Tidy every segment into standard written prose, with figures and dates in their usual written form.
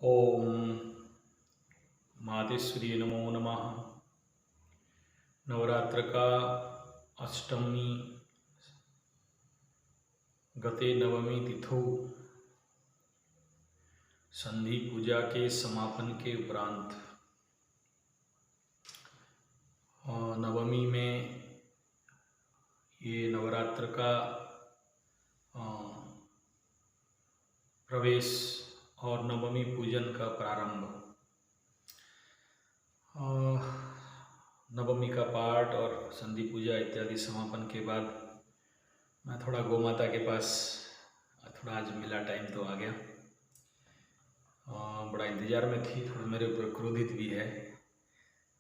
ओम मातेश्वरी नमो नमः। नवरात्र का अष्टमी गते नवमी तिथौ संधि पूजा के समापन के उपरांत नवमी में ये नवरात्र का अ, प्रवेश और नवमी पूजन का प्रारंभ, नवमी का पाठ और संधि पूजा इत्यादि समापन के बाद मैं थोड़ा गौ माता के पास थोड़ा आज मिला, टाइम तो आ गया। बड़ा इंतज़ार में थी, थोड़ा मेरे ऊपर क्रोधित भी है,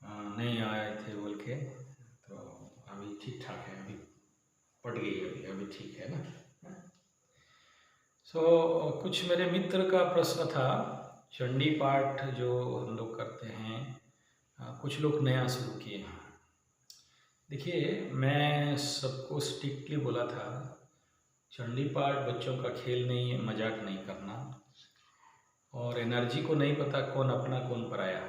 नहीं आए थे बोल के। तो अभी ठीक ठाक है, अभी पट गई, अभी ठीक है ना। कुछ मेरे मित्र का प्रश्न था, चंडी पाठ जो हम लोग करते हैं, कुछ लोग नया शुरू किए हैं। देखिए, मैं सबको स्ट्रिक्टली बोला था, चंडी पाठ बच्चों का खेल नहीं है, मजाक नहीं करना। और एनर्जी को नहीं पता कौन अपना कौन पराया,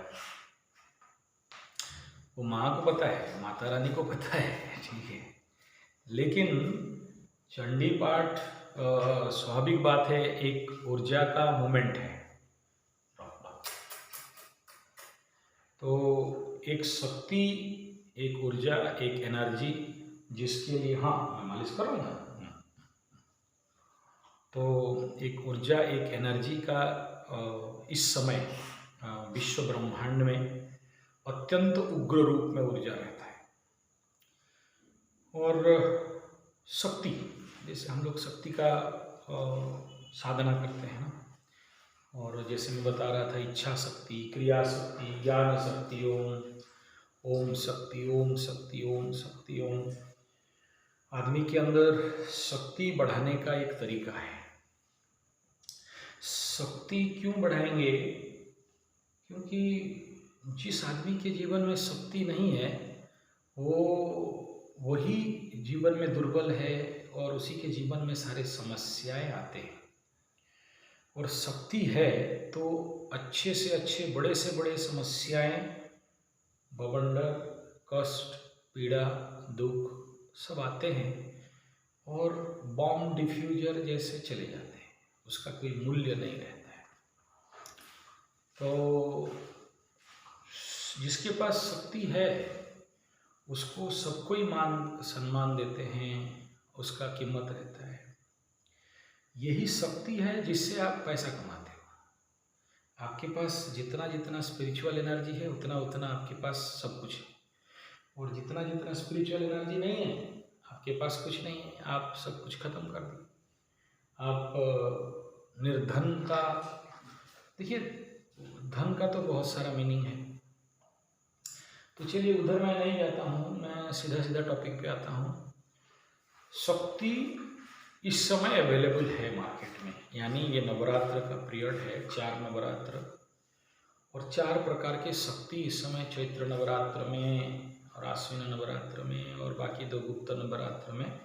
वो माँ को पता है, माता रानी को पता है, ठीक है। लेकिन चंडी पाठ स्वाभाविक बात है, एक ऊर्जा का मूवमेंट है। तो एक शक्ति, एक ऊर्जा, एक एनर्जी, जिसके लिए हाँ मैं मालिश करूँगा। तो एक ऊर्जा, एक एनर्जी का इस समय विश्व ब्रह्मांड में अत्यंत उग्र रूप में ऊर्जा रहता है। और शक्ति, जैसे हम लोग शक्ति का साधना करते हैं ना, और जैसे मैं बता रहा था, इच्छा शक्ति, क्रिया शक्ति, ज्ञान शक्ति, ओम शक्ति, ओम शक्ति, ओम शक्ति, ओम। आदमी के अंदर शक्ति बढ़ाने का एक तरीका है। शक्ति क्यों बढ़ाएंगे? क्योंकि जिस आदमी के जीवन में शक्ति नहीं है, वही जीवन में दुर्बल है, और उसी के जीवन में सारे समस्याएं आते हैं। और शक्ति है तो अच्छे से अच्छे, बड़े से बड़े समस्याएं, बवंडर, कष्ट, पीड़ा, दुख सब आते हैं और बॉम्ब डिफ्यूजर जैसे चले जाते हैं, उसका कोई मूल्य नहीं रहता है। तो जिसके पास शक्ति है उसको सब कोई मान सम्मान देते हैं, उसका कीमत रहता है। यही शक्ति है जिससे आप पैसा कमाते हो। आपके पास जितना जितना स्पिरिचुअल एनर्जी है, उतना उतना आपके पास सब कुछ है। और जितना जितना स्पिरिचुअल एनर्जी नहीं है, आपके पास कुछ नहीं है, आप सब कुछ खत्म कर दिए। आप निर्धनता, देखिए धन का तो बहुत सारा मीनिंग है। तो चलिए उधर मैं नहीं जाता हूँ, मैं सीधा सीधा टॉपिक पे आता हूँ। शक्ति इस समय अवेलेबल है मार्केट में, यानी ये नवरात्र का पीरियड है, 4 नवरात्र और 4 प्रकार के शक्ति इस समय चैत्र नवरात्र में और आश्विन नवरात्र में और बाकी 2 गुप्त नवरात्र में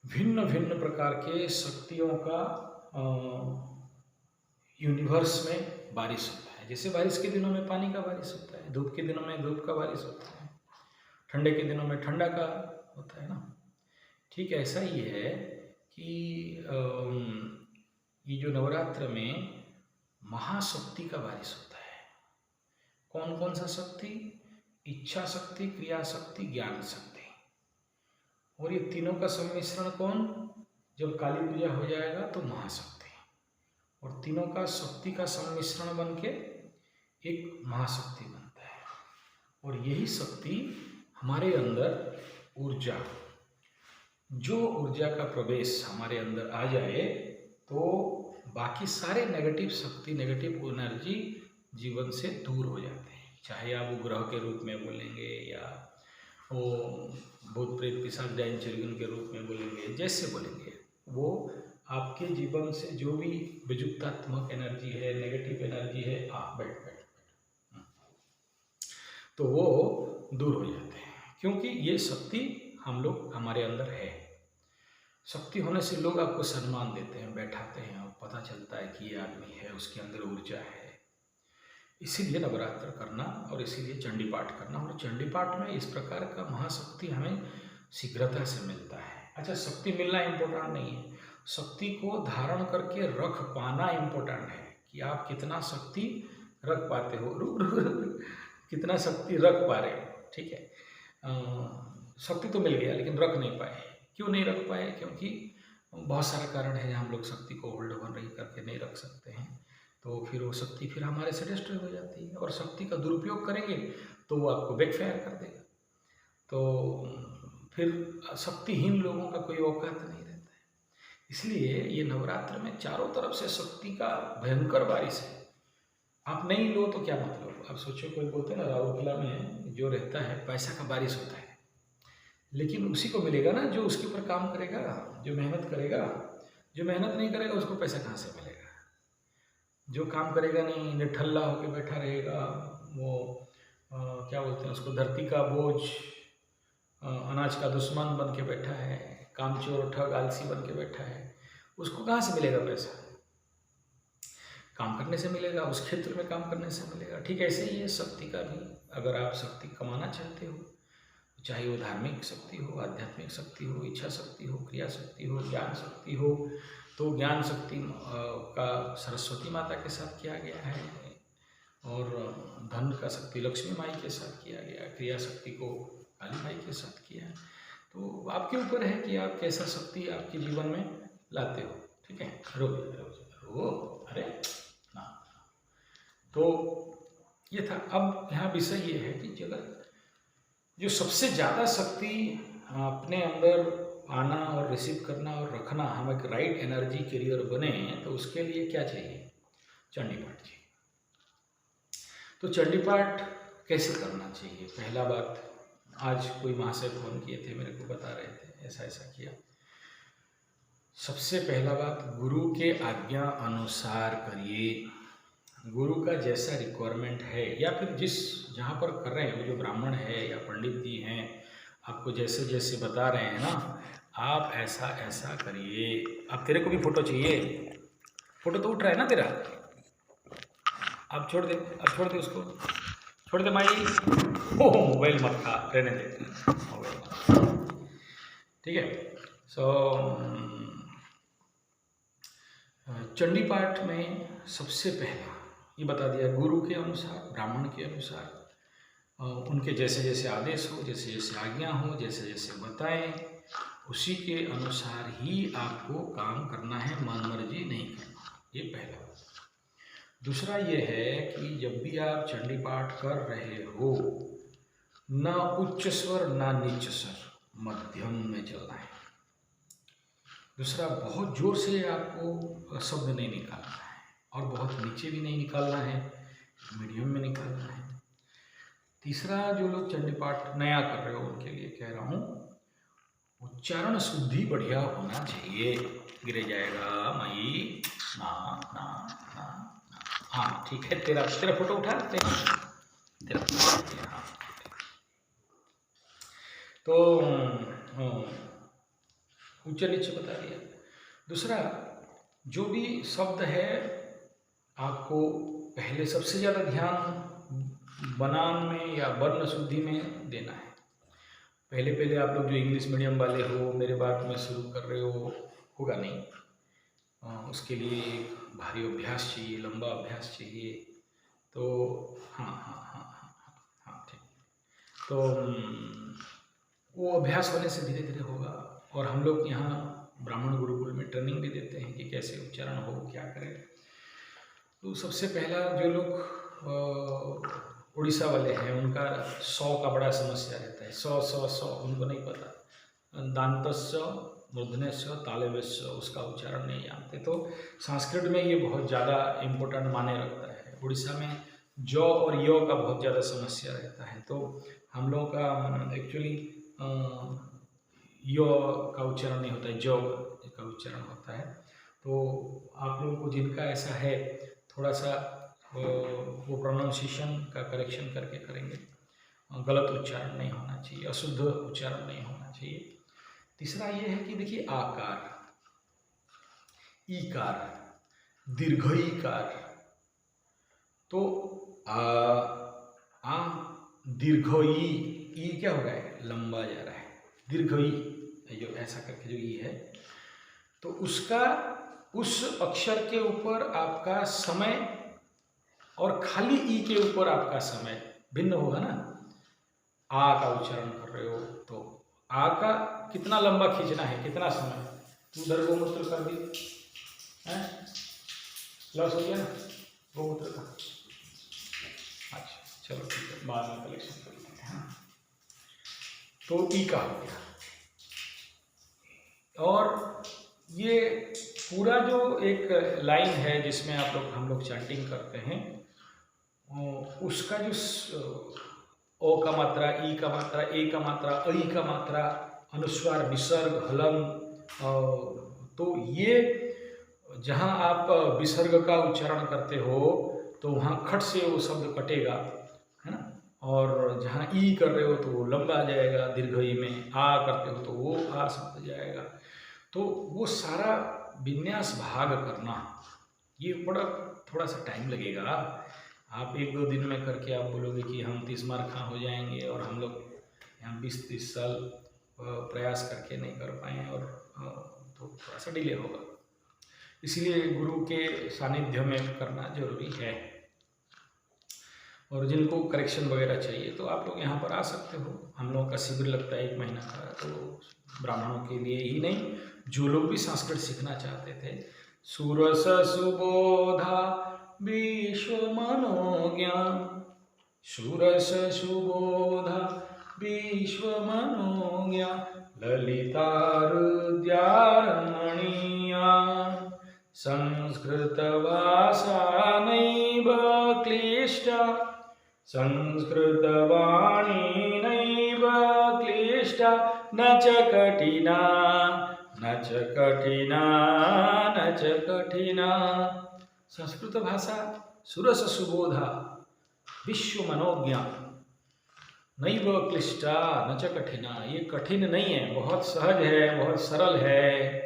भिन्न भिन्न प्रकार के शक्तियों का यूनिवर्स में बारिश होता है। जैसे बारिश के दिनों में पानी का बारिश होता है, धूप के दिनों में धूप का बारिश होता है, ठंडे के दिनों में ठंडा का होता है ना। ठीक ऐसा ही है कि ये जो नवरात्र में महाशक्ति का बारिश होता है। कौन कौन सा शक्ति? इच्छा शक्ति, क्रिया शक्ति, ज्ञान शक्ति। और ये तीनों का सम्मिश्रण कौन? जब काली पूजा हो जाएगा तो महाशक्ति। और तीनों का शक्ति का सम्मिश्रण बन के एक महाशक्ति बनता है। और यही शक्ति हमारे अंदर ऊर्जा, जो ऊर्जा का प्रवेश हमारे अंदर आ जाए तो बाकी सारे नेगेटिव शक्ति, नेगेटिव एनर्जी जीवन से दूर हो जाते हैं। चाहे आप वो ग्रह के रूप में बोलेंगे या वो भूत प्रेत पिशाच डायन चिरगुन के रूप में बोलेंगे, जैसे बोलेंगे, वो आपके जीवन से जो भी विजुक्तात्मक एनर्जी है, नेगेटिव एनर्जी है, आप बैठ तो वो दूर हो जाते हैं। क्योंकि ये शक्ति हम लोग, हमारे अंदर है। शक्ति होने से लोग आपको सम्मान देते हैं, बैठाते हैं और पता चलता है कि ये आदमी है, उसके अंदर ऊर्जा है। इसीलिए नवरात्र करना और इसीलिए चंडी पाठ करना। और चंडी पाठ में इस प्रकार का महाशक्ति हमें शीघ्रता से मिलता है। अच्छा, शक्ति मिलना इम्पोर्टेंट नहीं है, शक्ति को धारण करके रख पाना इम्पोर्टेंट है कि आप कितना शक्ति रख पाते हो, कितना शक्ति रख पा रहे हो। ठीक है, शक्ति तो मिल गया लेकिन रख नहीं पाए। क्यों नहीं रख पाए? क्योंकि बहुत सारे कारण है हम लोग शक्ति को होल्ड ऑन रही करके नहीं रख सकते हैं। तो फिर वो शक्ति फिर हमारे से डिस्ट्रॉय हो जाती है, और शक्ति का दुरुपयोग करेंगे तो वो आपको बैकफायर कर देगा। तो फिर शक्तिहीन लोगों का कोई औकात नहीं रहता है। इसलिए ये नवरात्र में चारों तरफ से शक्ति का भयंकर बारिश है। आप नहीं लो तो क्या मतलब? आप सोचो, कोई बोलते हैं ना राउरकेला में जो रहता है पैसा का बारिश होता है, लेकिन उसी को मिलेगा ना जो उसके ऊपर काम करेगा, जो मेहनत करेगा। जो मेहनत नहीं करेगा उसको पैसा कहाँ से मिलेगा? जो काम करेगा नहीं, निठल्ला होकर बैठा रहेगा, वो क्या बोलते हैं उसको, धरती का बोझ, अनाज का दुश्मन बन के बैठा है, कामचोर ठग आलसी बन के बैठा है, उसको कहाँ से मिलेगा पैसा? काम करने से मिलेगा, उस क्षेत्र में काम करने से मिलेगा। ठीक ऐसे ही है शक्ति का भी। अगर आप शक्ति कमाना चाहते हो, चाहे वो धार्मिक शक्ति हो, आध्यात्मिक शक्ति हो, इच्छा शक्ति हो, क्रिया शक्ति हो, ज्ञान शक्ति हो, तो ज्ञान शक्ति का सरस्वती माता के साथ किया गया है, और धन का शक्ति लक्ष्मी माई के साथ किया गया, क्रिया शक्ति को काली माई के साथ किया है। तो आपके ऊपर है कि आप कैसा शक्ति आपके जीवन में लाते हो। ठीक है, रो अरे ना। तो ये था। अब यहाँ विषय ये है कि जगत जो सबसे ज़्यादा शक्ति अपने अंदर आना और रिसीव करना और रखना, हम एक राइट एनर्जी कैरियर बने, तो उसके लिए क्या चाहिए? चंडी पाठ चाहिए। तो चंडी पाठ कैसे करना चाहिए? पहला बात, आज कोई महाशय फोन किए थे, मेरे को बता रहे थे ऐसा ऐसा किया। सबसे पहला बात, गुरु के आज्ञा अनुसार करिए। गुरु का जैसा रिक्वायरमेंट है, या फिर जिस जहाँ पर कर रहे हैं, वो जो ब्राह्मण है या पंडित जी हैं, आपको जैसे जैसे बता रहे हैं ना, आप ऐसा ऐसा करिए। अब तेरे को भी फोटो चाहिए? फोटो तो उठ रहा है ना तेरा, अब छोड़ दे, अब छोड़ दे उसको, छोड़ दे माई। ओ मोबाइल मत खा, रहने दे मोबाइल। ठीक है। सो चंडी पाठ में सबसे पहला ये बता दिया, गुरु के अनुसार, ब्राह्मण के अनुसार, उनके जैसे जैसे आदेश हो, जैसे जैसे आज्ञा हो, जैसे जैसे बताएं, उसी के अनुसार ही आपको काम करना है, मन मर्जी नहीं करना। ये पहला। दूसरा ये है कि जब भी आप चंडी पाठ कर रहे हो, ना उच्च स्वर ना नीच स्वर, मध्यम में चलना है। दूसरा, बहुत जोर से आपको शब्द नहीं निकालना है, और बहुत नीचे भी नहीं निकालना है, मीडियम में निकालना है। तीसरा, जो लोग चंडी पाठ नया कर रहे हो उनके लिए कह रहा हूँ, उच्चारण शुद्धि बढ़िया होना चाहिए। गिरे जाएगा मई ना ना ना। हाँ ठीक है, तेरा फोटो उठा तेरा हाँ। तो ऊंचे नीचे बता दिया। दूसरा, जो भी शब्द है आपको पहले सबसे ज़्यादा ध्यान बनान में या वर्ण शुद्धि में देना है। पहले आप लोग जो इंग्लिश मीडियम वाले हो, मेरे बात में शुरू कर रहे हो, होगा नहीं। उसके लिए भारी अभ्यास चाहिए, लंबा अभ्यास चाहिए। तो हाँ ठीक। तो वो अभ्यास होने से धीरे धीरे होगा। और हम लोग यहाँ ब्राह्मण गुरुकुल में ट्रेनिंग भी देते हैं कि कैसे उच्चारण हो, क्या करें। तो सबसे पहला, जो लोग उड़ीसा वाले हैं, उनका 100 का बड़ा समस्या रहता है। 100 उनको नहीं पता। दांतस्य, मूर्धन्यस्य, तालव्यस्य, उसका उच्चारण नहीं जानते। तो संस्कृत में ये बहुत ज़्यादा इम्पोर्टेंट माने रखता है। उड़ीसा में ज और य का बहुत ज़्यादा समस्या रहता है। तो हम लोगों का एक्चुअली य का उच्चारण नहीं होता है, ज का उच्चारण होता है। तो आप लोगों को जिनका ऐसा है, थोड़ा सा वो प्रोनाउंसिएशन का करेक्शन करके करेंगे। गलत उच्चारण नहीं होना चाहिए, अशुद्ध उच्चारण नहीं होना चाहिए। तीसरा ये है कि देखिए, आकार, ईकार, दीर्घईकार। तो आ आ दीर्घ ई क्या हो रहा है, लंबा जा रहा है, दीर्घ ई जो ऐसा करके जो ई है, तो उसका उस अक्षर के ऊपर आपका समय और खाली ई के ऊपर आपका समय भिन्न होगा ना। आ का उच्चारण कर रहे हो तो आ का कितना लंबा खींचना है, कितना समय, तू उधर गोमूत्र कर दी है, लॉस हो गया ना गोमूत्र का। अच्छा चलो ठीक है, बाद में कलेक्शन कर लेंगे। हाँ तो ई का हो गया। और ये पूरा जो एक लाइन है जिसमें हम लोग चैंटिंग करते हैं, उसका जो ओ का मात्रा, ई का मात्रा, ए का मात्रा, ऐ का मात्रा, अनुस्वार, विसर्ग, हलन, तो ये जहाँ आप विसर्ग का उच्चारण करते हो तो वहाँ खट से वो शब्द कटेगा, है ना। और जहाँ ई कर रहे हो तो वो लंबा जाएगा, दीर्घ ई में आ करते हो तो वो आ शब्द जाएगा। तो वो सारा विन्यास भाग करना, ये बड़ा थोड़ा सा टाइम लगेगा। आप 1-2 दिन में करके आप बोलोगे कि हम 30 मार्क हो जाएंगे, और हम लोग यहाँ 20-30 साल प्रयास करके नहीं कर पाए, और तो थोड़ा सा डिले होगा। इसलिए गुरु के सानिध्य में करना जरूरी है। और जिनको करेक्शन वगैरह चाहिए तो आप लोग यहाँ पर आ सकते हो। हम लोगों का शिविर लगता है 1 महीना का, तो ब्राह्मणों के लिए ही नहीं, जो लोग भी संस्कृत सीखना चाहते थे। सुरस सुबोधा विश्व मनोज्ञान, सुरस सुबोधा विश्व मनोज्ञान, ललितारुद्यारमणीया, संस्कृत भाषा नैव क्लिष्टा, संस्कृत वाणी नैव क्लिष्टा, न च कठिना, न च कठिना, न च कठिना। संस्कृत भाषा सुरस सुबोधा विश्व मनोज्ञा, नैव क्लिष्टा, न च कठिना, ये कठिन नहीं है, बहुत सहज है, बहुत सरल है,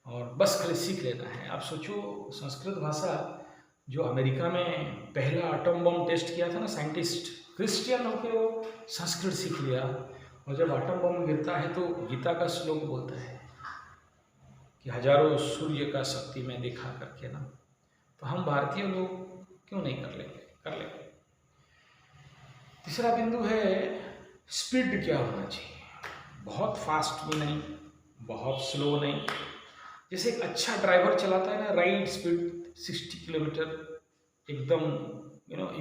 और बस खाली सीख लेना है। आप सोचो, संस्कृत भाषा जो अमेरिका में पहला एटम बम टेस्ट किया था ना साइंटिस्ट, क्रिश्चियन होकर वो संस्कृत सीख लिया, और जब एटम बम गिरता है तो गीता का श्लोक बोलता है कि हजारों सूर्य का शक्ति में देखा करके ना। तो हम भारतीय लोग क्यों नहीं कर लेंगे, कर लेंगे। तीसरा बिंदु है स्पीड क्या होना चाहिए, बहुत फास्ट भी नहीं, बहुत स्लो नहीं। जैसे एक अच्छा ड्राइवर चलाता है ना, राइट स्पीड 60 किलोमीटर एकदम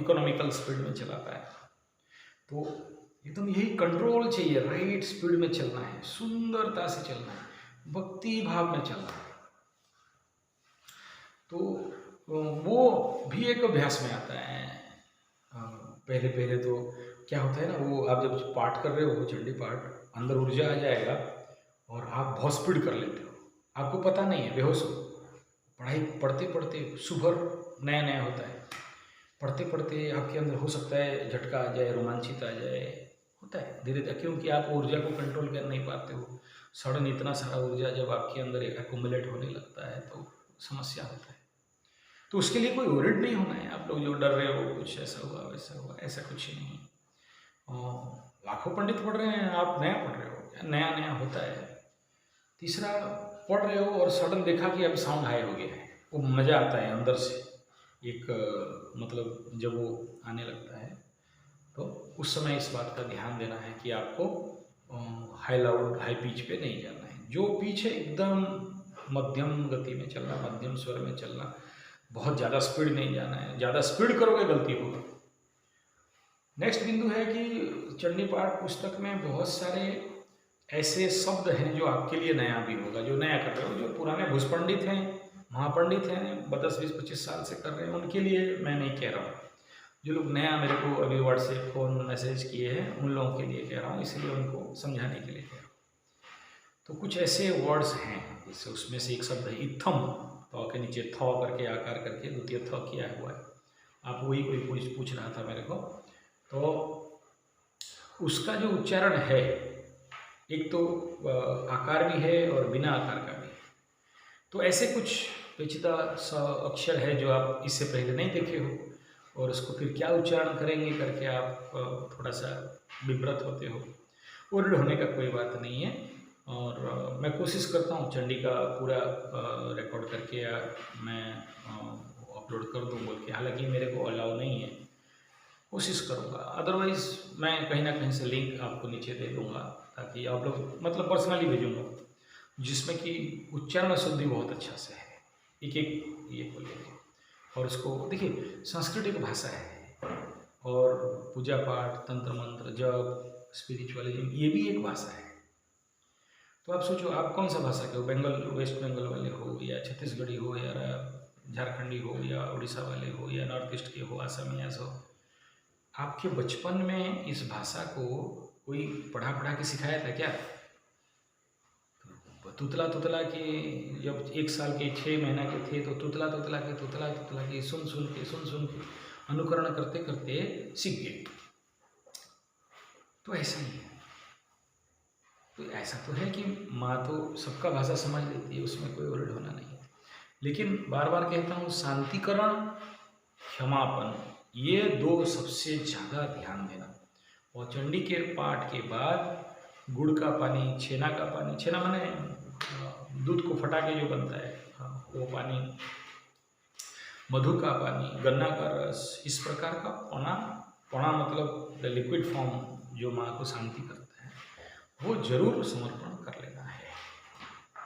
इकोनॉमिकल स्पीड में चलाता है, तो एकदम यही कंट्रोल चाहिए, राइट स्पीड में चलना है, सुंदरता से चलना है, भक्ति भाव में चलना है। तो वो भी एक अभ्यास में आता है। पहले पहले तो क्या होता है ना, वो आप जब पाठ कर रहे हो, चंडी पाठ, अंदर ऊर्जा आ जाएगा और आप बहुत स्पीड कर लेते हो, आपको पता नहीं है, बेहोश हो। पढ़ाई पढ़ते पढ़ते सुभर नया नया होता है, पढ़ते पढ़ते आपके अंदर हो सकता है झटका आ जाए, रोमांचित आ जाए, होता है धीरे धीरे, क्योंकि आप ऊर्जा को कंट्रोल कर नहीं पाते हो। सडन इतना सारा ऊर्जा जब आपके अंदर एक्यूमुलेट होने लगता है तो समस्या होता है। तो उसके लिए कोई वरिड नहीं होना है। आप लोग जो डर रहे हो कुछ ऐसा हुआ वैसा हुआ, ऐसा कुछ ही नहीं। लाखों पंडित पढ़ रहे हैं, आप नया पढ़ रहे हो, नया नया होता है। तीसरा, पढ़ रहे हो और सडन देखा कि अब साउंड हाई हो गया है, वो मज़ा आता है अंदर से एक, मतलब जब वो आने लगता है तो उस समय इस बात का ध्यान देना है कि आपको हाई लाउड हाई पिच पे नहीं जाना है। जो पिच है एकदम मध्यम गति में चलना, मध्यम स्वर में चलना, बहुत ज़्यादा स्पीड नहीं जाना है। ज़्यादा स्पीड करोगे गलती होगी। नेक्स्ट बिंदु है कि चंडी पाठ पुस्तक में बहुत सारे ऐसे शब्द हैं जो आपके लिए नया भी होगा, जो नया कर रहे हो। जो पुराने भूषपंडित हैं, महापंडित हैं, 10-20-25 साल से कर रहे हैं, उनके लिए मैं नहीं कह रहा हूँ। जो लोग नया मेरे को अभी व्हाट्सएप फोन मैसेज किए हैं, उन लोगों के लिए कह रहा हूँ, इसलिए उनको समझाने के लिए कह रहा हूँ। तो कुछ ऐसे वर्ड्स हैं, जैसे उसमें से एक शब्द है इत्थम, तो के नीचे थ करके आकार करके द्वितीय थ किया हुआ है। आप वही कोई पूछ रहा था मेरे को, तो उसका जो उच्चारण है, एक तो आकार भी है और बिना आकार का भी है। तो ऐसे कुछ पेचीदा सा अक्षर है जो आप इससे पहले नहीं देखे हो, और उसको फिर क्या उच्चारण करेंगे करके आप थोड़ा सा विब्रत होते हो। वरीड होने का कोई बात नहीं है, और मैं कोशिश करता हूँ चंडी का पूरा रिकॉर्ड करके या मैं अपलोड कर दूँ बोल के, हालांकि मेरे को अलाउ नहीं है, कोशिश करूँगा। अदरवाइज़ मैं कहीं ना कहीं से लिंक आपको नीचे दे दूँगा, ताकि आप लोग मतलब पर्सनली भेजूँगा, जिसमें कि उच्चारण शुद्धि बहुत अच्छा से है, एक एक ये बोलेंगे। और उसको देखिए, संस्कृत एक भाषा है, और पूजा पाठ, तंत्र मंत्र, जप, स्पिरिचुअलिज्म, ये भी एक भाषा है। तो आप सोचो, आप कौन सा भाषा के हो, बंगाल, वेस्ट बंगाल वाले हो, या छत्तीसगढ़ी हो, या झारखंडी हो, या उड़ीसा वाले हो, या नॉर्थ ईस्ट के हो, असमियास हो, आपके बचपन में इस भाषा को कोई पढ़ा पढ़ा के सिखाया था क्या? तुतला तुतला के जब 1 साल के 6 महीना के थे, तो तुतला तुतला के सुन सुन के अनुकरण करते करते सीख गए। तो ऐसा ही है। तो ऐसा तो है कि माँ तो सबका भाषा समझ लेती है, उसमें कोई वरीड होना नहीं है। लेकिन बार बार कहता हूँ, शांतिकरण, क्षमापन, ये 2 सबसे ज़्यादा ध्यान देना। और चंडी के पाठ के बाद गुड़ का पानी, छेना का पानी, छेना माने दूध को फटा के जो बनता है, वो पानी, मधु का पानी, गन्ना का रस, इस प्रकार का पौना, पौना मतलब द लिक्विड फॉर्म जो माँ को शांति करता है, वो जरूर समर्पण कर लेना है।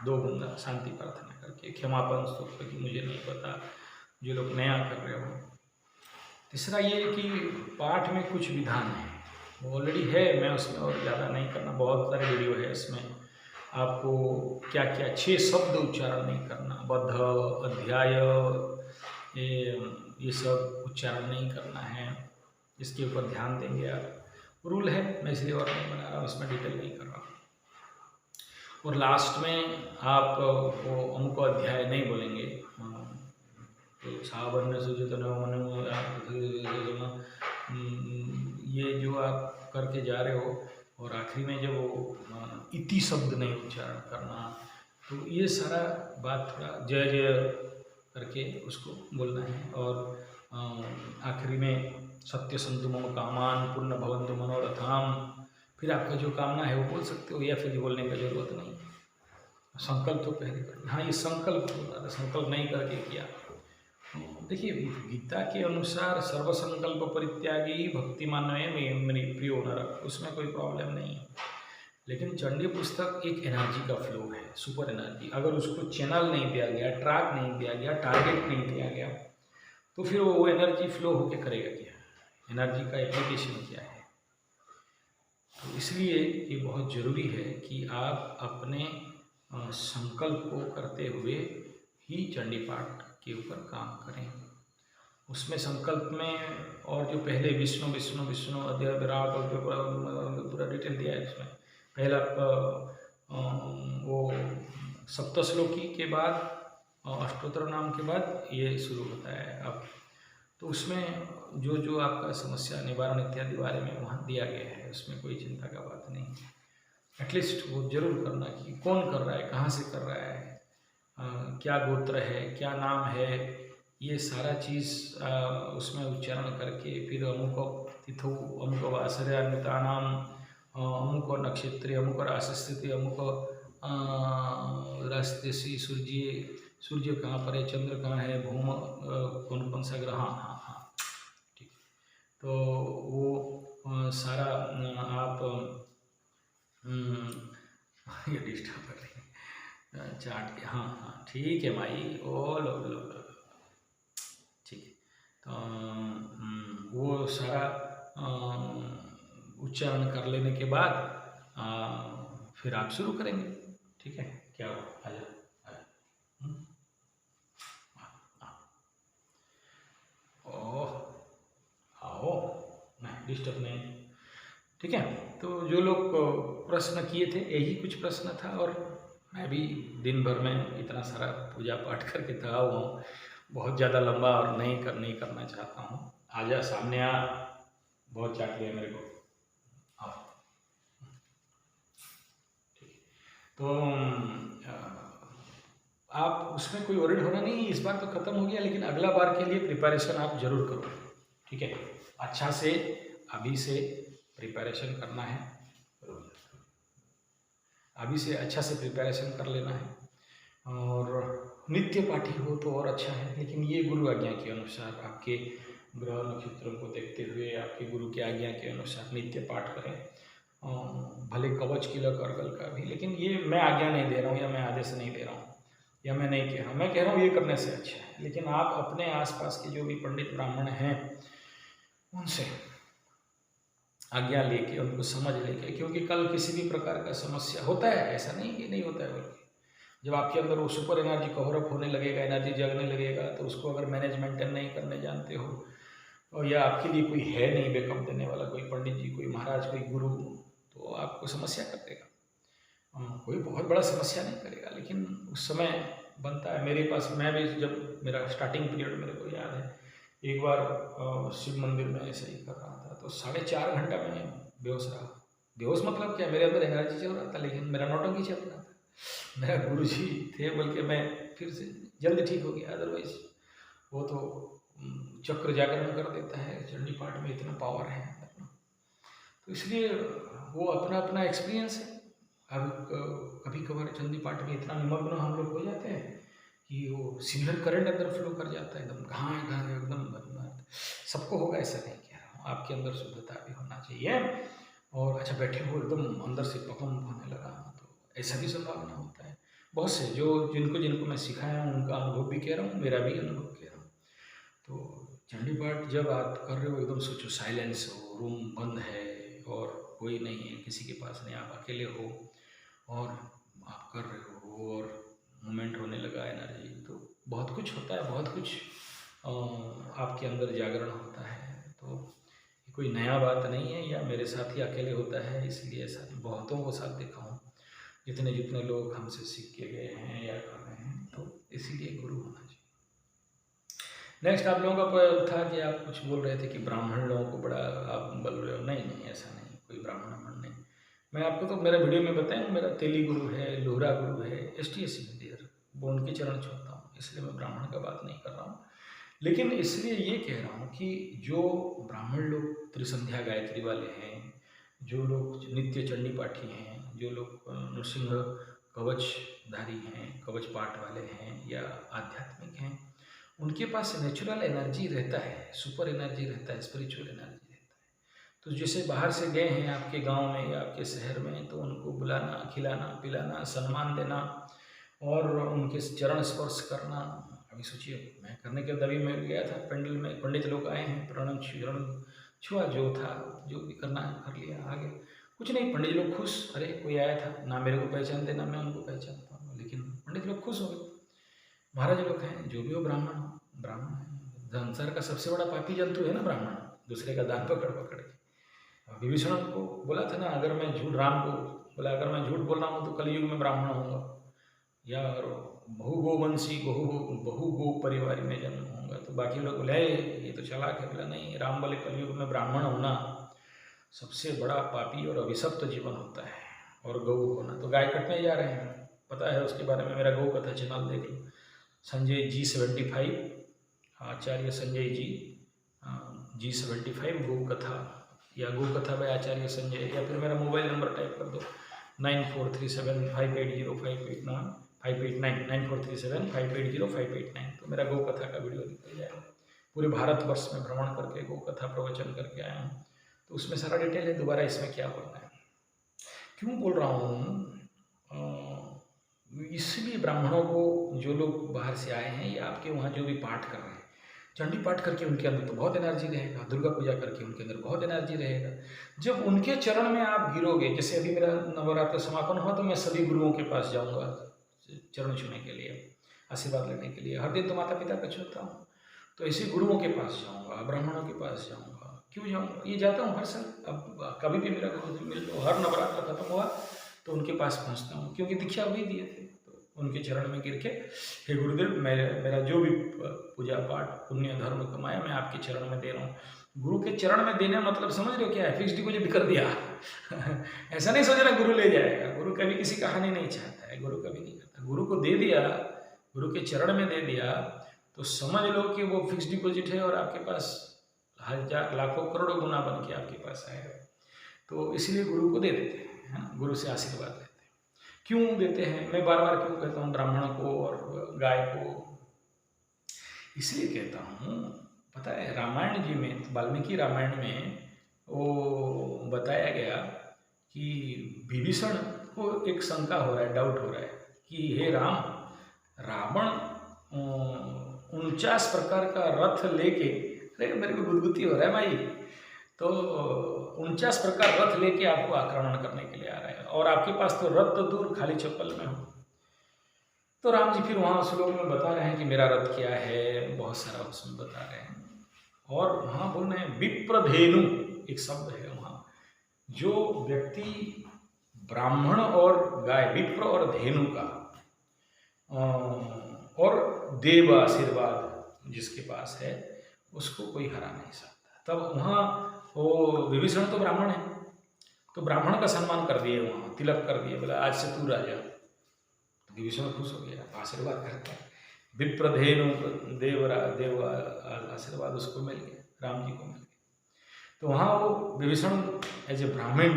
2 बूंदा शांति प्रार्थना करके, क्षमापन स्तोत्र की मुझे नहीं पता, जो लोग नया कर रहे हो। तीसरा ये कि पाठ में कुछ विधान है, वो ऑलरेडी है, मैं उसमें और ज़्यादा नहीं करना, बहुत सारे वीडियो है इसमें। आपको क्या क्या 6 शब्द उच्चारण नहीं करना, बद्ध, अध्याय, ये सब उच्चारण नहीं करना है, इसके ऊपर ध्यान देंगे आप। रूल है, मैं इसलिए और नहीं बना रहा हूँ, इसमें डिटेल नहीं कर रहा। और लास्ट में आप वो अमुक अध्याय नहीं बोलेंगे, तो सावर्ण सुजित ये जो आप करके जा रहे हो, और आखिरी में जब वो इति शब्द नहीं उच्चारण करना, तो ये सारा बात थोड़ा जय जय करके उसको बोलना है। और आखिरी में सत्य संतु मम कामान पूर्ण भवन्तु मनोरथाम, फिर आपका जो कामना है वो बोल सकते हो, या फिर बोलने की जरूरत नहीं। संकल्प तो पहले करना, हाँ ये संकल्प होता है, संकल्प नहीं करके किया। देखिए, गीता के अनुसार सर्व संकल्प परित्यागी भक्तिमान में मेरी प्रियो नरक, उसमें कोई प्रॉब्लम नहीं है। लेकिन चंडी पुस्तक एक एनर्जी का फ्लो है, सुपर एनर्जी। अगर उसको चैनल नहीं दिया गया, ट्रैक नहीं दिया गया, टारगेट नहीं दिया गया, तो फिर वो एनर्जी फ्लो होके करेगा क्या? एनर्जी का एप्लीकेशन क्या है? तो इसलिए ये बहुत ज़रूरी है कि आप अपने संकल्प को करते हुए ही चंडी पाठ के ऊपर काम करें। उसमें संकल्प में और जो पहले विष्णु विष्णु विष्णु अध्याय विराट और पूरा डिटेल दिया है इसमें। पहला वो सप्तश्लोकी के बाद अष्टोत्तर नाम के बाद ये शुरू होता है अब। तो उसमें जो जो आपका समस्या निवारण इत्यादि बारे में वहाँ दिया गया है, उसमें कोई चिंता का बात नहीं। एटलीस्ट वो जरूर करना कि कौन कर रहा है, कहाँ से कर रहा है, क्या गोत्र है, क्या नाम है, ये सारा चीज़ उसमें उच्चारण करके फिर अमुक तिथु अमुक वासर्यान्वितानाम अमुक नक्षत्रे अमुक राशि स्थिति अमुक रास्ते से सूर्य कहाँ पर है, चंद्र कहाँ है, भूम कौन कौन सा ग्रह, हाँ हाँ ठीक। तो वो सारा आप ये डिस्टर्ब कर रही है चार्ट के, हाँ हाँ ठीक है माई, ओ लो ठीक है। तो वो सारा उच्चारण कर लेने के बाद फिर आप शुरू करेंगे, ठीक है। क्या हो, आ जाओ ओह आओ, नहीं डिस्टर्ब नहीं, ठीक है। तो जो लोग प्रश्न किए थे, यही कुछ प्रश्न था, और मैं भी दिन भर में इतना सारा पूजा पाठ करके थका हुआ हूँ, बहुत ज़्यादा लंबा और नहीं करना चाहता हूँ। आजा सामने आ, बहुत चाट लिया मेरे को, आओ ठीक है। तो आप उसमें कोई वरीड होना नहीं, इस बार तो ख़त्म हो गया, लेकिन अगला बार के लिए प्रिपरेशन आप जरूर करो, ठीक है। अच्छा से अभी से प्रिपरेशन करना है, अभी से अच्छा से प्रिपरेशन कर लेना है। और नित्य पाठी हो तो और अच्छा है, लेकिन ये गुरु आज्ञा के अनुसार, आपके ग्रह नक्षत्रों को देखते हुए आपके गुरु की आज्ञा के अनुसार नित्य पाठ करें। भले कवच किलक अर्गल का भी, लेकिन ये मैं आज्ञा नहीं दे रहा हूँ या मैं आदेश नहीं दे रहा हूँ या मैं नहीं कह रहा हूँ, मैं कह रहा हूँ ये करने से अच्छा है। लेकिन आप अपने आसपास के जो भी पंडित ब्राह्मण हैं उनसे आज्ञा लेके, उनको समझ लेके, क्योंकि कल किसी भी प्रकार का समस्या होता है, ऐसा नहीं कि नहीं होता है, बल्कि जब आपके अंदर वो सुपर एनर्जी कवरअप होने लगेगा, एनर्जी जगने लगेगा, तो उसको अगर मैनेज मेंटेन नहीं करने जानते हो, और या आपके लिए कोई है नहीं बैकअप देने वाला, कोई पंडित जी, कोई महाराज, कोई गुरु, तो आपको समस्या कर देगा। कोई बहुत बड़ा समस्या नहीं करेगा, लेकिन उस समय बनता है। मेरे पास, मैं भी जब मेरा स्टार्टिंग पीरियड मेरे को याद है, एक बार शिव मंदिर में ऐसे ही कर रहा था, तो 4.5 घंटा मैं बेहोश रहा। बेहोश मतलब क्या, मेरे अंदर एनर्जी चल रहा था, लेकिन मेरा नौटंकी चल रहा था। मेरा गुरु जी थे, बल्कि मैं फिर से जल्दी ठीक हो गया। अदरवाइज वो तो चक्र जागरण कर देता है, चंडी पाठ में इतना पावर है अंदर में, तो इसलिए वो अपना अपना एक्सपीरियंस है। अब कभी कभार चंडी पाठ में इतना निमग्न हम लोग हो जाते हैं कि वो सिग्नल करंट अंदर फ्लो कर जाता है, एकदम घाय एकदम। सबको होगा ऐसा नहीं कह रहा हूँ, आपके अंदर शुद्धता भी होना चाहिए। और अच्छा, बैठे हो एकदम अंदर से पकंप होने लगा, तो ऐसा भी संभावना होता है। बहुत से जो जिनको मैं सिखाया हूँ उनका अनुभव भी कह रहा हूँ, मेरा भी अनुभव कह रहा हूँ। तो चंडी पाठ जब आप कर रहे हो, एकदम सोचो साइलेंस हो, रूम बंद है और कोई नहीं है, किसी के पास नहीं, आप अकेले हो और आप कर रहे हो और मूवमेंट होने लगा एनर्जी, तो बहुत कुछ होता है, बहुत कुछ आपके अंदर जागरण होता है। तो कोई नया बात नहीं है, या मेरे साथ ही अकेले होता है, इसलिए ऐसा बहुतों को साथ देखा हूँ, जितने जितने लोग हमसे सीख के गए हैं या कर रहे हैं, तो इसीलिए गुरु होना चाहिए। नेक्स्ट आप लोगों का था कि आप कुछ बोल रहे थे कि ब्राह्मण लोगों को बड़ा आप बोल रहे हो। नहीं, ऐसा नहीं, कोई ब्राह्मण नहीं। मैं आपको तो मेरा वीडियो में बताया, मेरा तेली गुरु है, लोहरा गुरु है, STS विद्यर, वो उनके चरण छूता हूँ, इसलिए मैं ब्राह्मण का बात नहीं कर रहा हूँ। लेकिन इसलिए ये कह रहा हूँ कि जो ब्राह्मण लोग त्रिसंध्या गायत्री वाले हैं, जो लोग नित्य चंडी पाठी हैं, जो लोग नृसिंह कवचधारी हैं, कवच पाठ वाले हैं या आध्यात्मिक हैं, उनके पास नेचुरल एनर्जी रहता है, सुपर एनर्जी रहता है, स्पिरिचुअल एनर्जी रहता है। तो जैसे बाहर से गए हैं आपके गांव में या आपके शहर में, तो उनको बुलाना, खिलाना, पिलाना, सम्मान देना और उनके चरण स्पर्श करना। अभी सोचिए, मैं करने के दबी में गया था, पेंडल में पंडित लोग आए हैं, प्रणम चरण छुआ, जो था जो भी करना है कर लिया, आगे कुछ नहीं। पंडित लोग खुश, अरे कोई आया था, ना मेरे को पहचानते ना मैं उनको पहचानता हूँ, लेकिन पंडित लोग खुश हो गए। महाराज लोग हैं, जो भी हो, ब्राह्मण है। संसार का सबसे बड़ा पापी जंतु है ना ब्राह्मण, दूसरे का दान पकड़ पकड़ के। विभीषण को बोला था ना, अगर मैं झूठ, राम को बोला, अगर मैं झूठ बोल रहा हूँ तो कलयुग में ब्राह्मण होऊंगा, या बहु गोवंशी बहु गो परिवार में जन्म होऊंगा। तो बाकी लोग बोले ये तो चालाक है। बोला नहीं, राम बोले कलयुग में ब्राह्मण होना सबसे बड़ा पापी और अभिशप्त जीवन होता है, और गौ होना। तो गाय कटने जा रहे हैं, पता है उसके बारे में, मेरा गौ कथा चैनल देख लो, संजय G75, आचार्य संजय G75 गौ कथा, या गौ कथा बाय आचार्य संजय, या फिर मेरा मोबाइल नंबर टाइप कर दो 9437580589 9437580589। तो मेरा गौ कथा का वीडियो निकल जाएगा। पूरे भारतवर्ष में भ्रमण करके गौ कथा प्रवचन करके आया हूँ, तो उसमें सारा डिटेल है, दोबारा इसमें क्या बोलना है। क्यों बोल रहा हूँ, इसलिए ब्राह्मणों को, जो लोग बाहर से आए हैं या आपके वहाँ जो भी पाठ कर रहे हैं, चंडी पाठ करके उनके अंदर तो बहुत एनर्जी रहेगा, दुर्गा पूजा करके उनके अंदर बहुत एनर्जी रहेगा। जब उनके चरण में आप गिरोगे, जैसे अभी मेरा नवरात्र समापन हुआ, तो मैं सभी गुरुओं के पास जाऊंगा चरण छूने के लिए, आशीर्वाद लेने के लिए। हर दिन तो माता पिता का छूता हूँ, तो ऐसे गुरुओं के पास जाऊँगा, ब्राह्मणों के पास जाऊँगा। क्यों जाऊँगा, ये जाता हूँ हर साल। अब कभी भी मेरा गुरु मिल तो हर नवरात्र खत्म हुआ तो उनके पास पहुँचता हूँ, क्योंकि दीक्षा वही दिए थे। उनके चरण में गिर के, हे गुरुदेव, मेरा जो भी पूजा पाठ पुण्य धर्म कमाया, मैं आपके चरण में दे रहा हूँ। गुरु के चरण में देने मतलब समझ रहे हो क्या है, फिक्स डिपॉजिट कर दिया। ऐसा नहीं सोच रहा गुरु ले जाएगा, गुरु कभी किसी का हानि नहीं चाहता है, गुरु कभी नहीं करता। गुरु को दे दिया गुरु के चरण में दे दिया तो समझ लो कि वो फिक्स डिपॉजिट है और आपके पास हजार लाखों करोड़ों गुना बन के आपके पास आएगा। तो इसलिए गुरु को दे देते हैं, है ना, गुरु से आशीर्वाद लेते हैं। क्यों देते हैं, मैं बार बार क्यों कहता हूँ ब्राह्मण को और गाय को, इसलिए कहता हूँ, पता है रामायण जी में, वाल्मीकि रामायण में वो बताया गया कि विभीषण को एक शंका हो रहा है, डाउट हो रहा है कि हे राम, रावण 49 प्रकार का रथ लेके, अरे मेरे को गुदगुदी हो रहा है भाई, तो 49 प्रकार रथ लेके आपको आक्रमण करने के लिए आ रहा है और आपके पास तो रथ तो दूर खाली चप्पल में हो। तो राम जी फिर वहाँ श्लोक में बता रहे हैं कि मेरा रथ क्या है, बहुत सारा उसमें बता रहे हैं। और वहाँ बोल रहे हैं विप्रधेनु, एक शब्द है वहाँ, जो व्यक्ति ब्राह्मण और गाय, विप्र और धेनु का और देव आशीर्वाद जिसके पास है उसको कोई हरा नहीं सकता। तब वहाँ वो विभीषण तो ब्राह्मण है, तो ब्राह्मण का सम्मान कर दिए, वहाँ तिलक कर दिए, बोला आज से तू राजा। तो विभीषण खुश हो गया, आशीर्वाद करता है, विप्रधेनु देव आशीर्वाद उसको मिल गया, राम जी को मिल गया। तो वहाँ वो विभीषण एज ए ब्राह्मण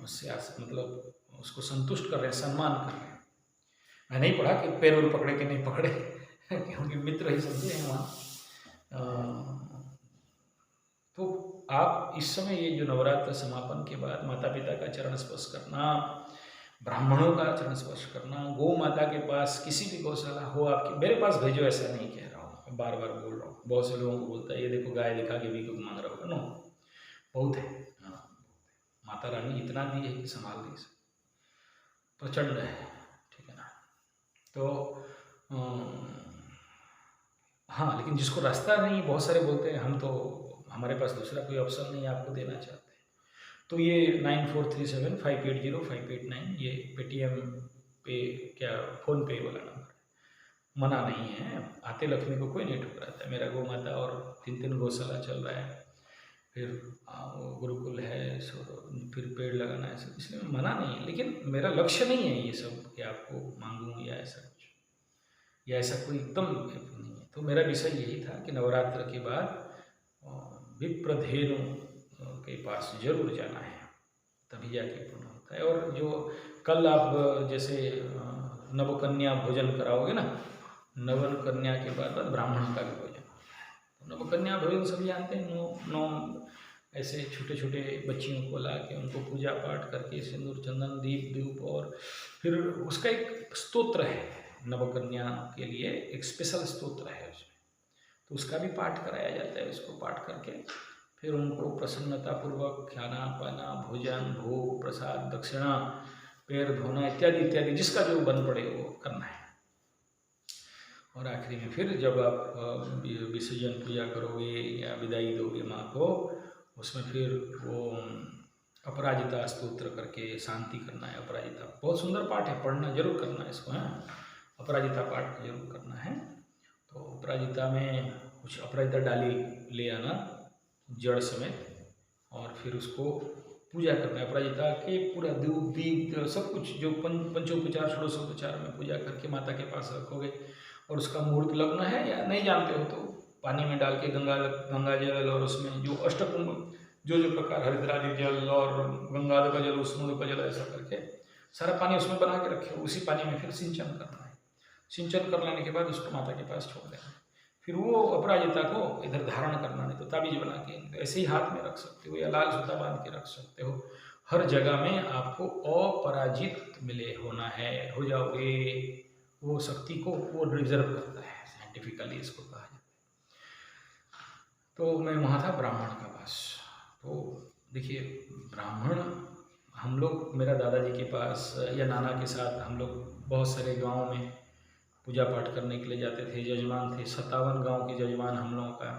उससे मतलब उसको संतुष्ट कर रहे हैं, सम्मान कर रहे हैं। मैं नहीं पढ़ा कि पैर और पकड़े कि नहीं पकड़े क्योंकि मित्र ही समझे हैं वहाँ। तो आप इस समय ये जो नवरात्र समापन के बाद माता पिता का चरण स्पर्श करना, ब्राह्मणों का चरण स्पर्श करना, गौ माता के पास किसी भी गौशाला हो आपकी, मेरे पास भेजो ऐसा नहीं कह रहा हूँ, बार बार बोल रहा हूँ। बहुत से लोगों को बोलता है ये देखो गाय दिखा के भी क्यों मांग रहा होगा, नो, बहुत है, हाँ, माता रानी इतना दी है कि संभाल दी, प्रचंड है, ठीक है ना। तो हाँ, लेकिन जिसको रास्ता नहीं, बहुत सारे बोलते हैं हम तो, हमारे पास दूसरा कोई ऑप्शन नहीं आपको देना चाहते हैं, तो ये 9437580589 ये पेटीएम पे क्या फ़ोन पे वाला नंबर मना नहीं है। आते लक्ष्मी को कोई नहीं ठुकराता है। मेरा गौ माता और 3 गौशाला चल रहा है, फिर गुरुकुल है, फिर पेड़ लगाना है, सब इसलिए मना नहीं है, लेकिन मेरा लक्ष्य नहीं है ये सब कि आपको मांगूँ या ऐसा कुछ, या ऐसा कोई एकदम नहीं है। तो मेरा विषय यही था कि नवरात्र के बाद विप्रधेनु के पास जरूर जाना है, तभी जाके पूर्ण होता है। और जो कल आप जैसे नवकन्या भोजन कराओगे ना, नवकन्या के बाद ब्राह्मण का भी भोजन, तो नवकन्या भोजन सभी जानते हैं, 9 ऐसे छोटे छोटे बच्चियों को ला के उनको पूजा पाठ करके सिंदूर चंदन दीप धूप, और फिर उसका एक स्तोत्र है नवकन्या के लिए, एक स्पेशल स्तोत्र है उसमें, तो उसका भी पाठ कराया जाता है। उसको पाठ करके फिर उनको प्रसन्नतापूर्वक खाना पाना, भोजन, भोग, प्रसाद, दक्षिणा, पैर धोना इत्यादि इत्यादि, जिसका जो बन पड़े वो करना है। और आखिरी में फिर जब आप विसर्जन पूजा करोगे या विदाई दोगे माँ को, उसमें फिर वो अपराजिता स्तोत्र करके शांति करना है। अपराजिता बहुत सुंदर पाठ है, पढ़ना जरूर करना है इसको, है अपराजिता पाठ जरूर करना है। तो अपराजिता में कुछ अपराजिता डाली ले आना जड़ समेत, और फिर उसको पूजा करना है। अपराजिता के पूरा दूध दीप सब कुछ जो पंचोपचार षोडशोपचार में पूजा करके माता के पास रखोगे, और उसका मुहूर्त लगना है, या नहीं जानते हो तो पानी में डाल के गंगा जल और उसमें जो अष्टकुंभ जो प्रकार हरिद्रादि जल और गंगा का जल, उष्ण का जल, ऐसा करके सारा पानी उसमें बना के रखे, उसी पानी में फिर सिंचन करना है। सिंचन कर लेने के बाद उसको माता के पास छोड़ देना, फिर वो अपराजिता को इधर धारण करना, नहीं तो ताबीज बना के ऐसे ही हाथ में रख सकते हो, या लाल सूता बांध के रख सकते हो। हर जगह में आपको अपराजित मिले होना है, हो जाओगे। वो शक्ति को वो रिजर्व करता है, साइंटिफिकली इसको कहा जाता है। तो मैं वहाँ था ब्राह्मण का पास। तो देखिए ब्राह्मण, हम लोग मेरा दादाजी के पास या नाना के साथ हम लोग बहुत सारे गाँव में पूजा पाठ करने के लिए जाते थे। जजमान थे, 57 गांव के जजमान हम लोगों का।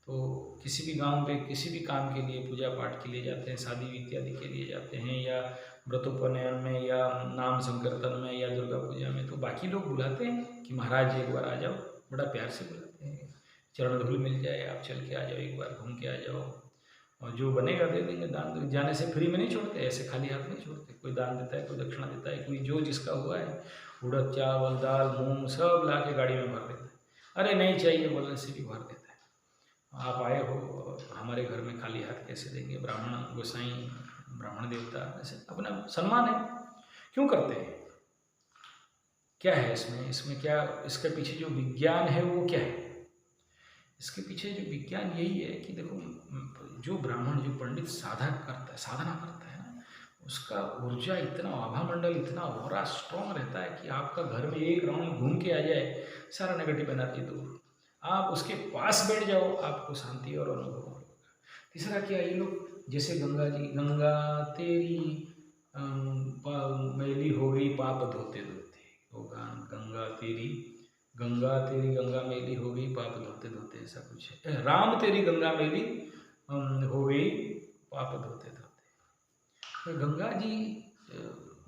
तो किसी भी गांव पे किसी भी काम के लिए, पूजा पाठ के लिए जाते हैं, शादी इत्यादि के लिए जाते हैं, या व्रतोपनयन में, या नाम संकीर्तन में, या दुर्गा पूजा में, तो बाकी लोग बुलाते हैं कि महाराज जी एक बार आ जाओ, बड़ा प्यार से बुलाते हैं, चरण धूल मिल जाए, आप चल के आ जाओ, एक बार घूम के आ जाओ, और जो बनेगा दे देंगे दान। जाने से फ्री में नहीं छोड़ते, ऐसे खाली हाथ नहीं छोड़ते, कोई दान देता है, कोई दक्षिणा देता है, कोई जो जिसका हुआ है उड़द चावल दाल मूंग सब ला के गाड़ी में भर देता है। अरे नहीं चाहिए बोलने से भी भर देता है। आप आए हो हमारे घर में खाली हाथ कैसे देंगे, ब्राह्मण गोसाई ब्राह्मण देवता ऐसे अपना सम्मान है। क्यों करते हैं, क्या है इसमें क्या, इसके पीछे जो विज्ञान है वो क्या है? इसके पीछे जो विज्ञान यही है कि देखो जो ब्राह्मण जो पंडित साधना करता है ना, उसका ऊर्जा इतना, आभा मंडल इतना और स्ट्रॉन्ग रहता है कि आपका घर में एक राउंड घूम के आ जाए सारा नेगेटिव एनर्जी दूर, आप उसके पास बैठ जाओ आपको शांति और अनुभव होगा। तीसरा क्या, ये लोग जैसे गंगा जी, गंगा तेरी मैली हो गई पाप धोते धोते, गंगा तेरी गंगा मैली हो गई पाप धोते धोते, ऐसा कुछ है। राम तेरी गंगा मैली हो गई पाप धोते धोते। तो गंगा जी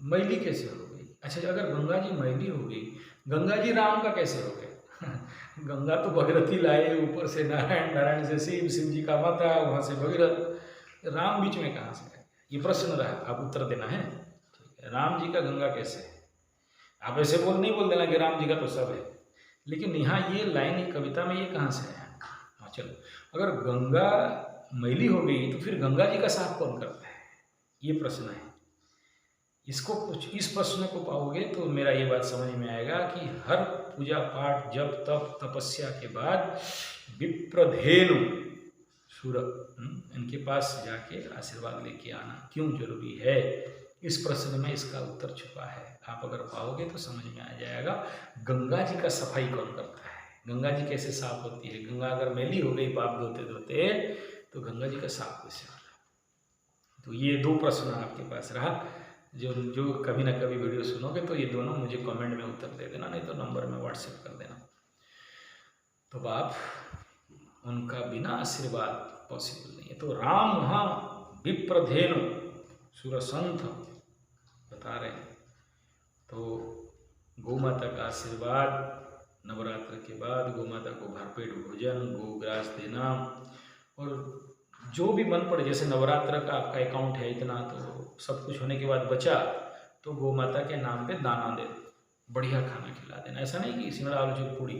मैली कैसे हो गई? अच्छा, अगर गंगा जी मैली हो गई, गंगा जी राम का कैसे हो गए? गंगा तो भगीरथी लाए ऊपर से, नारायण, नारायण से शिव, शिव जी का माता, वहाँ से भगीरथ, राम बीच में कहाँ से आए? ये प्रश्न रहा, आप उत्तर देना है। ठीक है, राम जी का गंगा कैसे है? आप ऐसे नहीं बोल देना कि राम जी का तो सब है, लेकिन यहाँ ये लाइन, ये कविता में ये कहाँ से आया? हाँ चलो, अगर गंगा मैली हो गई तो फिर गंगा जी का साफ कौन करता है? ये प्रश्न है। इसको कुछ इस प्रश्न को पाओगे तो मेरा ये बात समझ में आएगा कि हर पूजा पाठ जब तप तपस्या के बाद विप्रधेनु सूर इनके पास जाके आशीर्वाद लेके आना क्यों जरूरी है, इस प्रश्न में इसका उत्तर छुपा है। आप अगर पाओगे तो समझ में आ जाएगा गंगा जी का सफाई कौन करता है, गंगा जी कैसे साफ होती है। गंगा अगर मैली हो गई पाप धोते धोते तो गंगा जी का साफ कैसे होगा? तो ये दो प्रश्न आपके पास रहा, जो कभी ना कभी वीडियो सुनोगे तो ये दोनों मुझे कमेंट में उत्तर दे देना, नहीं तो नंबर में व्हाट्सएप कर देना। तो आप उनका बिना आशीर्वाद पॉसिबल नहीं है। तो राम वहाँ विप्रधेनु सुरसंत बता रहे हैं। तो गौ माता का आशीर्वाद, नवरात्र के बाद गौ माता को भरपेट भोजन, गोग्रास देना, और जो भी मन पड़े, जैसे नवरात्र का आपका अकाउंट है इतना, तो सब कुछ होने के बाद बचा तो गौ माता के नाम पे दाना दे, बढ़िया खाना खिला देना। ऐसा नहीं कि सिंगड़ा आलू चूर पूड़ी,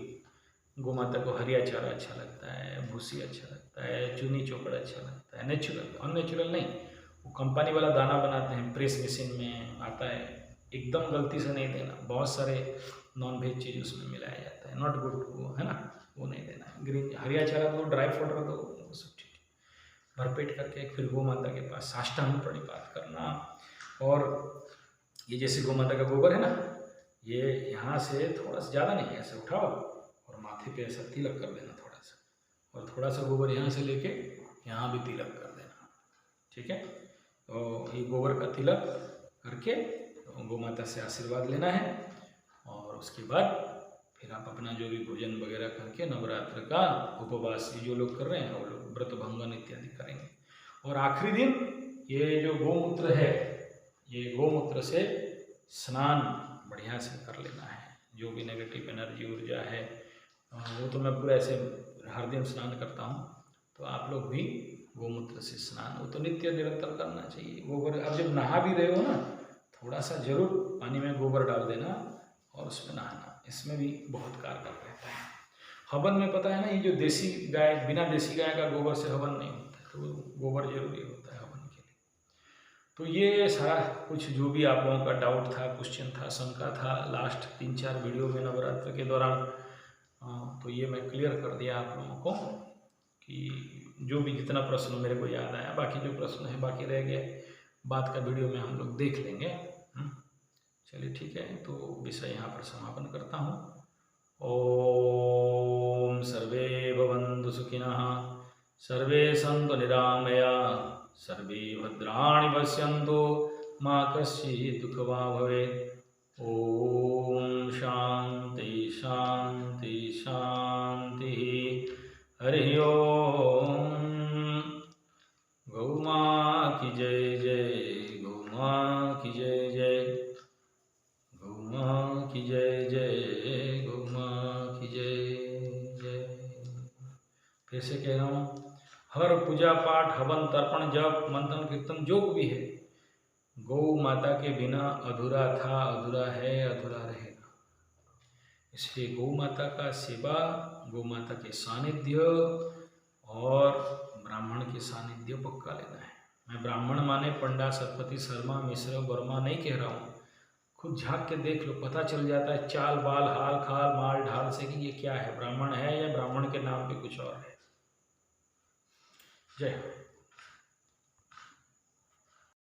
गौ माता को हरिया चारा अच्छा लगता है, भूसी अच्छा लगता है, चूनी चोकड़ अच्छा लगता है, नेचुरल, अननेचुरल नहीं। वो कंपनी वाला दाना बनाते हैं, प्रेस मशीन में आता है, एकदम गलती से नहीं देना, बहुत सारे नॉन वेज चीज़ उसमें मिलाया जाता है, नॉट गुड, वो है ना, वो नहीं देना है। ग्रीन हरिया चारा दो, ड्राई फ्रूट दो, वो सब ठीक है। भरपेट करके फिर गौ माता के पास साष्टांग प्रणिपात करना। और ये जैसे गौ माता का गोबर है ना, ये यहाँ से थोड़ा सा, ज़्यादा नहीं, ऐसे उठाओ और माथे पे ऐसा तिलक कर देना थोड़ा सा, और थोड़ा सा गोबर यहाँ से लेके यहाँ भी तिलक कर देना, ठीक है। तो ये गोबर का तिलक करके गौ माता से आशीर्वाद लेना है, और उसके बाद फिर आप अपना जो भी भोजन वगैरह करके नवरात्र का उपवास जो लोग कर रहे हैं वो लोग व्रत भंगन इत्यादि करेंगे। और आखिरी दिन ये जो गौमूत्र है, ये गौमूत्र से स्नान बढ़िया से कर लेना है। जो भी नेगेटिव एनर्जी ऊर्जा है वो तो मैं पूरा ऐसे हर दिन स्नान करता हूँ, तो आप लोग भी गौमूत्र से स्नान, वो तो नित्य निरंतर करना चाहिए। गोबर अब जब नहा भी रहे हो ना, थोड़ा सा जरूर पानी में गोबर डाल देना और उसमें नहाना, इसमें भी बहुत कारगर रहता है। हवन में पता है ना, ये जो देसी गाय, बिना देसी गाय का गोबर से हवन नहीं होता है, तो गोबर जरूरी होता है हवन के लिए। तो ये सारा कुछ जो भी आप लोगों का डाउट था, क्वेश्चन था, शंका था लास्ट 3-4 वीडियो में नवरात्र के दौरान, तो ये मैं क्लियर कर दिया आप लोगों को कि जो भी जितना प्रश्न मेरे को याद आया, बाकी जो प्रश्न है बाकी रह गए, बाद का वीडियो में हम लोग देख लेंगे। चलिए ठीक है, तो विषय यहाँ पर समापन करता हूँ। ओम सर्वे भवन्तु सुखिनः, सर्वे सन्तु निरामया, सर्वे भद्राणि पश्यन्तु, मा कश्चित् दुःखभाग् भवेत्। ओम शांति शांति शांति। हरि ओम। गौ माँ की जय जय, गौ माँ की जय जय, गौ माँ की जय जय, गौ माँ की जय जय। फिर से कह रहा हूँ, हर पूजा पाठ, हवन, तर्पण, जप, मंथन, कीर्तन जो भी है, गौ माता के बिना अधूरा था, अधूरा है, अधूरा रहेगा। इसलिए गौ माता का सेवा, गौ माता के सानिध्य और ब्राह्मण के सानिध्य पक्का लेना है। मैं ब्राह्मण माने पंडा, सरपति, शर्मा, मिश्र, वर्मा नहीं कह रहा हूँ। खुद झाँक के देख लो, पता चल जाता है चाल बाल हाल खाल माल ढाल से कि ये क्या है, ब्राह्मण है या ब्राह्मण के नाम पे कुछ और है। जय हो।